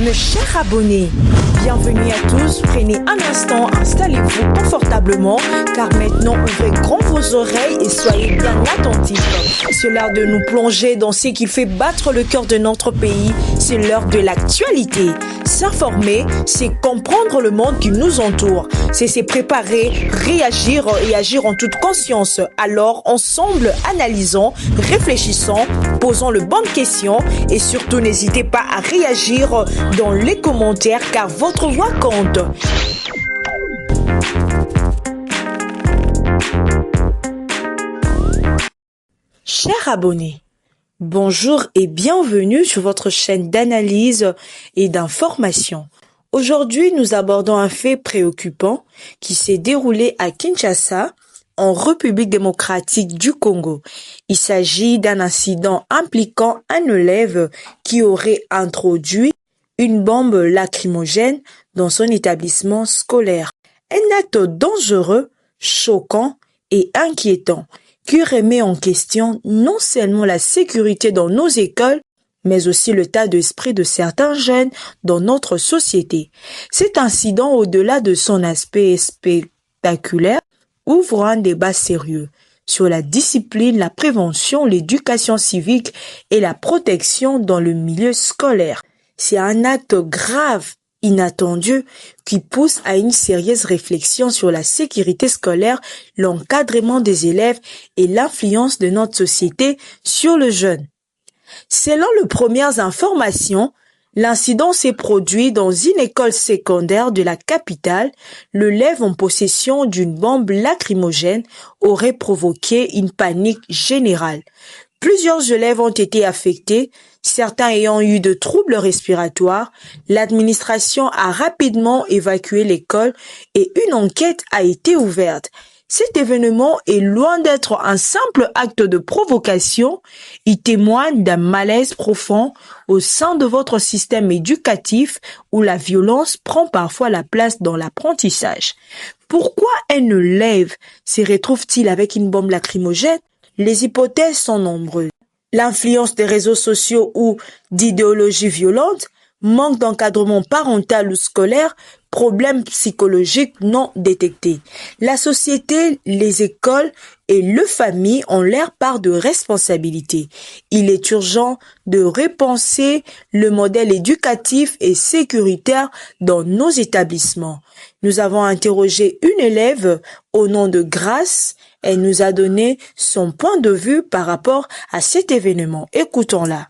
Mes chers abonnés, bienvenue à tous. Prenez un instant, installez-vous confortablement car maintenant ouvrez grand vos oreilles et soyez bien attentifs. C'est l'heure de nous plonger dans ce qui fait battre le cœur de notre pays. C'est l'heure de l'actualité. S'informer, c'est comprendre le monde qui nous entoure. C'est se préparer, réagir et agir en toute conscience. Alors, ensemble, analysons, réfléchissons, posons les bonnes questions et surtout n'hésitez pas à réagir dans les commentaires car votre voix compte. Chers abonnés, bonjour et bienvenue sur votre chaîne d'analyse et d'information. Aujourd'hui, nous abordons un fait préoccupant qui s'est déroulé à Kinshasa, en République démocratique du Congo. Il s'agit d'un incident impliquant un élève qui aurait introduit une bombe lacrymogène dans son établissement scolaire. Un acte dangereux, choquant et inquiétant qui remet en question non seulement la sécurité dans nos écoles, mais aussi l'état d'esprit de certains jeunes dans notre société. Cet incident, au-delà de son aspect spectaculaire, ouvre un débat sérieux sur la discipline, la prévention, l'éducation civique et la protection dans le milieu scolaire. C'est un acte grave, inattendu, qui pousse à une sérieuse réflexion sur la sécurité scolaire, l'encadrement des élèves et l'influence de notre société sur le jeune. Selon les premières informations, l'incident s'est produit dans une école secondaire de la capitale. L'élève en possession d'une bombe lacrymogène aurait provoqué une panique générale. Plusieurs élèves ont été affectés, certains ayant eu de troubles respiratoires. L'administration a rapidement évacué l'école et une enquête a été ouverte. Cet événement est loin d'être un simple acte de provocation. Il témoigne d'un malaise profond au sein de votre système éducatif où la violence prend parfois la place dans l'apprentissage. Pourquoi un élève se retrouve-t-il avec une bombe lacrymogène? Les hypothèses sont nombreuses. L'influence des réseaux sociaux ou d'idéologies violentes, manque d'encadrement parental ou scolaire, problèmes psychologiques non détectés. La société, les écoles et les familles ont leur part de responsabilité. Il est urgent de repenser le modèle éducatif et sécuritaire dans nos établissements. Nous avons interrogé une élève au nom de Grâce. Elle nous a donné son point de vue par rapport à cet événement. Écoutons-la.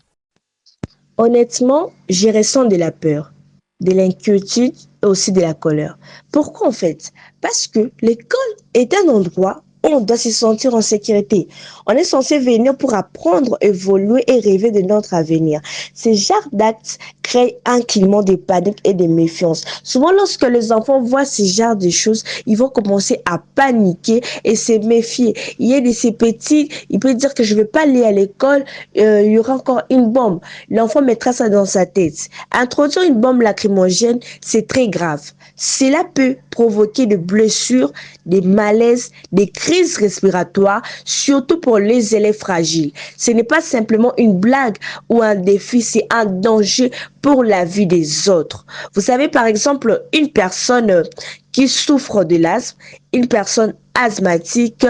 Honnêtement, j'y ressens de la peur, de l'inquiétude et aussi de la colère. Pourquoi en fait? Parce que l'école est un endroit où on doit se sentir en sécurité. On est censé venir pour apprendre, évoluer et rêver de notre avenir. Ces genres d'actes créent un climat de panique et de méfiance. Souvent, lorsque les enfants voient ce genre de choses, ils vont commencer à paniquer et se méfier. Il y a de ces petits, il peut dire que je ne vais pas aller à l'école, il y aura encore une bombe. L'enfant mettra ça dans sa tête. Introduire une bombe lacrymogène, c'est très grave. Cela peut provoquer des blessures, des malaises, des crises respiratoires, surtout pour les élèves fragiles. Ce n'est pas simplement une blague ou un défi, c'est un danger pour la vie des autres. Vous savez, par exemple, une personne qui souffre de l'asthme, une personne asthmatique,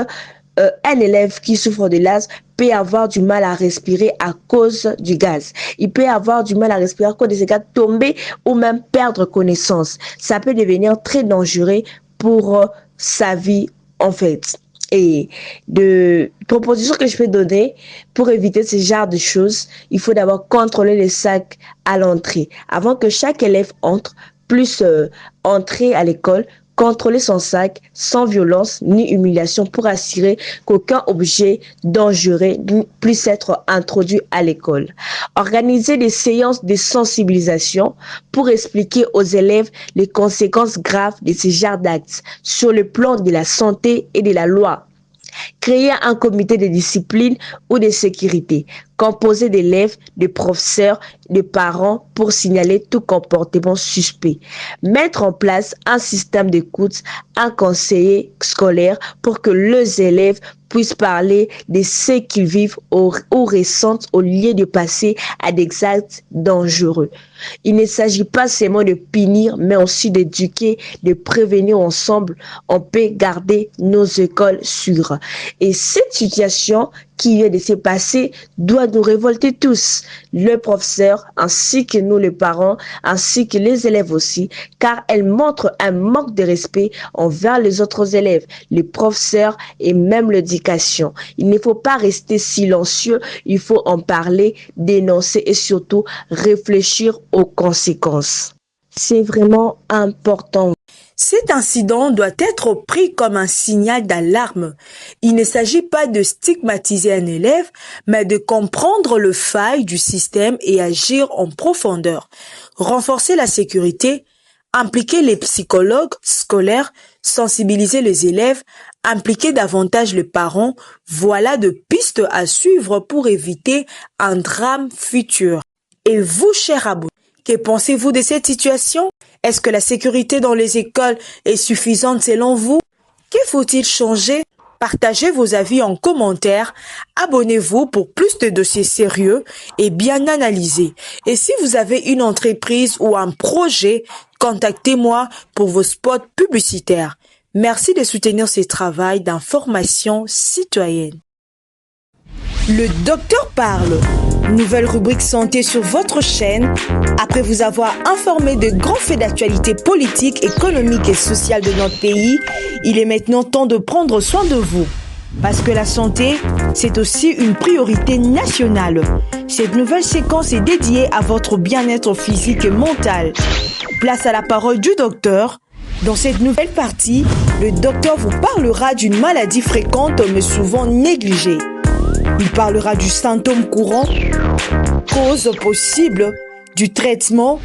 un élève qui souffre de l'asthme peut avoir du mal à respirer à cause du gaz. Il peut avoir du mal à respirer à cause de ces gaz, tomber ou même perdre connaissance. Ça peut devenir très dangereux pour sa vie en fait. Et de propositions que je peux donner pour éviter ce genre de choses, il faut d'abord contrôler les sacs à l'entrée. Avant que chaque élève entre, plus entrer à l'école, contrôler son sac sans violence ni humiliation pour assurer qu'aucun objet dangereux ne puisse être introduit à l'école. Organiser des séances de sensibilisation pour expliquer aux élèves les conséquences graves de ce genre d'actes sur le plan de la santé et de la loi. Créer un comité de discipline ou de sécurité, composé d'élèves, de professeurs, de parents pour signaler tout comportement suspect. Mettre en place un système d'écoute, un conseiller scolaire pour que les élèves puissent parler de ce qu'ils vivent ou ressentent au lieu de passer à des actes dangereux. Il ne s'agit pas seulement de punir, mais aussi d'éduquer, de prévenir ensemble. On peut garder nos écoles sûres. Et cette situation qui vient de se passer doit nous révolter tous, le professeur ainsi que nous les parents, ainsi que les élèves aussi, car elle montre un manque de respect envers les autres élèves, les professeurs et même l'éducation. Il ne faut pas rester silencieux, il faut en parler, dénoncer et surtout réfléchir aux conséquences. C'est vraiment important. Cet incident doit être pris comme un signal d'alarme. Il ne s'agit pas de stigmatiser un élève, mais de comprendre le faille du système et agir en profondeur. Renforcer la sécurité, impliquer les psychologues scolaires, sensibiliser les élèves, impliquer davantage les parents, voilà de pistes à suivre pour éviter un drame futur. Et vous, cher Abou, que pensez-vous de cette situation? Est-ce que la sécurité dans les écoles est suffisante selon vous? Que faut-il changer? Partagez vos avis en commentaire. Abonnez-vous pour plus de dossiers sérieux et bien analysés. Et si vous avez une entreprise ou un projet, contactez-moi pour vos spots publicitaires. Merci de soutenir ce travail d'information citoyenne. Le docteur parle. Nouvelle rubrique santé sur votre chaîne. Après vous avoir informé de grands faits d'actualité politique, économique et sociale de notre pays, il est maintenant temps de prendre soin de vous. Parce que la santé, c'est aussi une priorité nationale. Cette nouvelle séquence est dédiée à votre bien-être physique et mental. Place à la parole du docteur. Dans cette nouvelle partie, le docteur vous parlera d'une maladie fréquente mais souvent négligée. Il parlera du symptôme courant, cause possible, du traitement,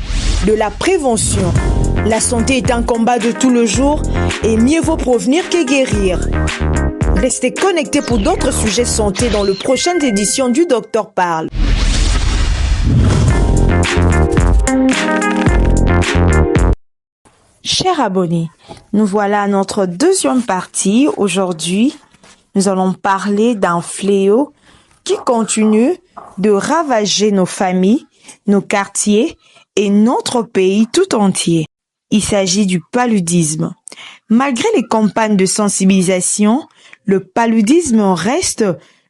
de la prévention. La santé est un combat de tout le jour et mieux vaut prévenir que guérir. Restez connectés pour d'autres sujets santé dans le prochaine édition du Docteur Parle. Chers abonnés, nous voilà à notre deuxième partie. Aujourd'hui, nous allons parler d'un fléau qui continue de ravager nos familles, nos quartiers et notre pays tout entier. Il s'agit du paludisme. Malgré les campagnes de sensibilisation, le paludisme reste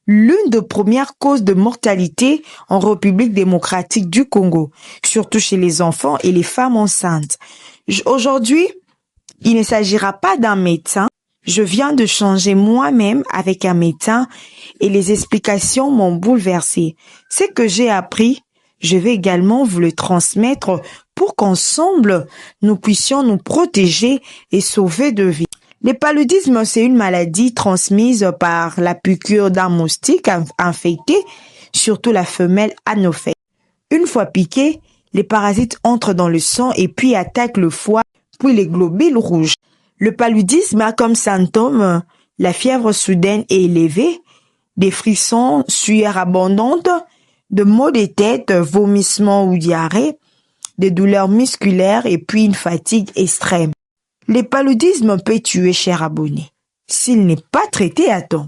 l'une des premières causes de mortalité en République démocratique du Congo, surtout chez les enfants et les femmes enceintes. Aujourd'hui, il ne s'agira pas d'un médecin. Je viens de changer moi-même avec un médecin et les explications m'ont bouleversé. Ce que j'ai appris, je vais également vous le transmettre pour qu'ensemble, nous puissions nous protéger et sauver de vies. Le paludisme, c'est une maladie transmise par la piqûre d'un moustique infecté, surtout la femelle Anophèle. Une fois piqué, les parasites entrent dans le sang et puis attaquent le foie, puis les globules rouges. Le paludisme a comme symptômes la fièvre soudaine et élevée, des frissons, sueur abondante, de maux de tête, vomissements ou diarrhée, des douleurs musculaires et puis une fatigue extrême. Le paludisme peut tuer, cher abonné, s'il n'est pas traité à temps.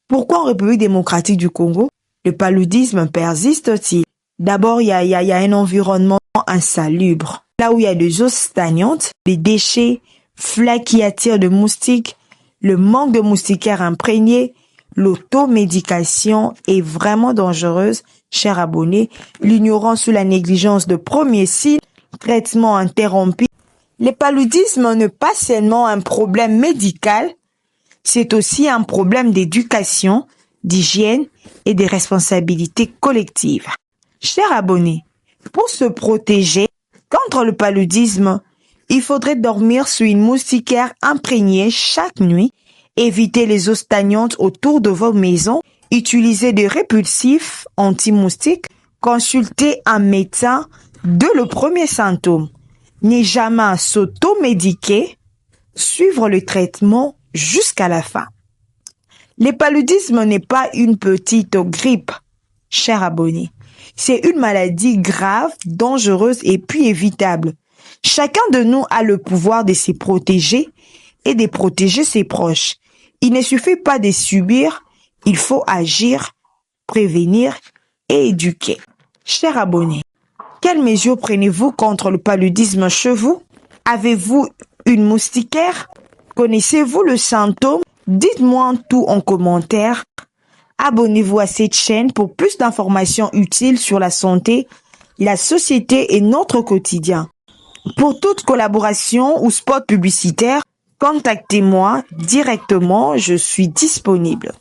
Pourquoi en République démocratique du Congo, le paludisme persiste-t-il? D'abord, il y a un environnement insalubre. Là où il y a des eaux stagnantes, des déchets, flaques qui attirent de moustiques, le manque de moustiquaires imprégnés, l'automédication est vraiment dangereuse, cher abonné. L'ignorance ou la négligence de premiers signes, traitement interrompu. Le paludisme n'est pas seulement un problème médical, c'est aussi un problème d'éducation, d'hygiène et de responsabilités collectives. Chers abonnés, pour se protéger contre le paludisme, il faudrait dormir sur une moustiquaire imprégnée chaque nuit, éviter les eaux stagnantes autour de vos maisons, utiliser des répulsifs anti-moustiques, consulter un médecin dès le premier symptôme. Ne jamais s'automédiquer, suivre le traitement jusqu'à la fin. Le paludisme n'est pas une petite grippe, chers abonnés. C'est une maladie grave, dangereuse et puis évitable. Chacun de nous a le pouvoir de se protéger et de protéger ses proches. Il ne suffit pas de subir, il faut agir, prévenir et éduquer. Chers abonnés, quelles mesures prenez-vous contre le paludisme chez vous? Avez-vous une moustiquaire? Connaissez-vous le symptôme? Dites-moi tout en commentaire. Abonnez-vous à cette chaîne pour plus d'informations utiles sur la santé, la société et notre quotidien. Pour toute collaboration ou spot publicitaire, contactez-moi directement, je suis disponible.